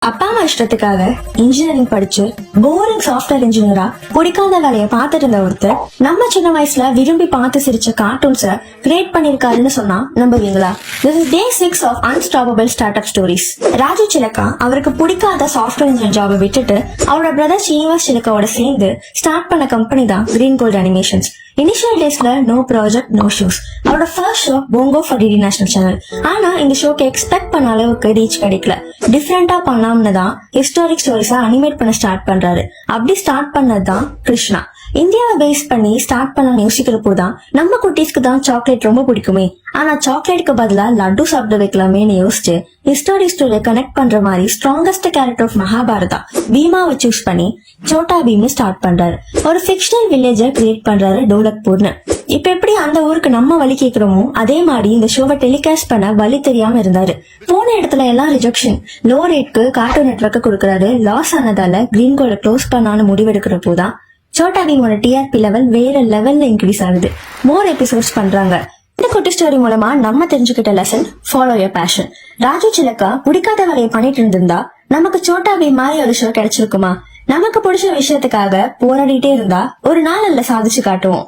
அப்பா அம்மா இஷ்டத்துக்காக இன்ஜினியரிங் படிச்சு போரிங் சாஃப்ட்வேர் இன்ஜினியரா பிடிக்காத வேலையை பார்த்துட்டு இருந்த ஒருத்தர் நம்ம சின்ன வயசுல விரும்பி பார்த்து சிரிச்ச கார்ட்டூன்ஸ கிரியேட் பண்ணிருக்காருன்னு சொன்னா நம்புவீங்களா? This is day 6 of Unstoppable Startup Stories. Raju சிலக்கா அவருக்கு பிடிக்காத சாஃப்ட்வேர் இன்ஜினியர் ஜாபை விட்டுட்டு அவரோட பிரதர் ஸ்ரீனிவாஸ் சிலக்காவோட சேர்ந்து ஸ்டார்ட் பண்ண கம்பெனி தான் கிரீன் கோல்ட் அனிமேஷன்ஸ். இனிஷியல் டேஸ்ல நோ ப்ராஜெக்ட் நோ ஷோஸ். அவரோட first show Bongo for DD national channel. ஆனா இந்த ஷோக்கு எக்ஸ்பெக்ட் பண்ண அளவுக்கு ரீச் கிடைக்கல. டிஃப்ரெண்டா பண்ணாமனு தான் ஹிஸ்டாரிக் ஸ்டோரிஸா அனிமேட் பண்ண ஸ்டார்ட் பண்றாரு. அப்படி ஸ்டார்ட் பண்ணதுதான் கிருஷ்ணா. இந்தியாவை பேஸ் பண்ணி ஸ்டார்ட் பண்ண யோசிக்கிறப்போதான் நம்ம குட்டீஸ்க்கு தான் சாக்லேட் ரொம்ப பிடிக்குமே, ஆனா சாக்லேட்டுக்கு பதிலா லட்டு சாப்பிட வைக்கலாமேன்னு யோசிச்சு ஹிஸ்டாரிக் ஸ்டோரியை கனெக்ட் பண்ற மாதிரி ஸ்ட்ராங்கஸ்ட் கேரக்டர் ஆஃப் மகாபாரதா பீமாவை சூஸ் பண்ணி சோட்டா பீம் ஸ்டார்ட் பண்றாரு. ஒரு ஃபிக்ஷனல் வில்லேஜை கிரியேட் பண்றாரு டோலக்பூர்னு. இப்ப எப்படி அந்த ஊருக்கு நம்ம வழி கேக்குறோமோ அதே மாதிரி இந்த ஷோவை டெலிகாஸ்ட் பண்ண வழி தெரியாம இருந்தாரு. போன இடத்துல எல்லாம் ரிஜெக்ஷன். லோ ரேட்க்கு கார்ட்டூன் நெட்வொர்க் கொடுக்கறாரு. லாஸ் ஆனதால கிரீன் கோல்ட க்ளோஸ் பண்ணான்னு முடிவெடுக்கிறப்போதான் சோட்டா பீமோட டிஆர்பி லெவல் வேற லெவல்ல இன்க்ரீஸ் ஆகுது. மோர் எபிசோட்ஸ் பண்றாங்க. இந்த குட்டி ஸ்டோரி மூலமா நம்ம தெரிஞ்சுக்கிட்ட lesson follow your passion. Raju Chilaka பிடிக்காத வேலையை பண்ணிட்டு இருந்திருந்தா நமக்கு சோட்டா பீம் மாதிரி ஒரு ஷோ கிடைச்சிருக்குமா? நமக்கு பிடிச்ச விஷயத்துக்காக போராடிட்டே இருந்தா ஒரு நாள் சாதிச்சு காட்டுவோம்.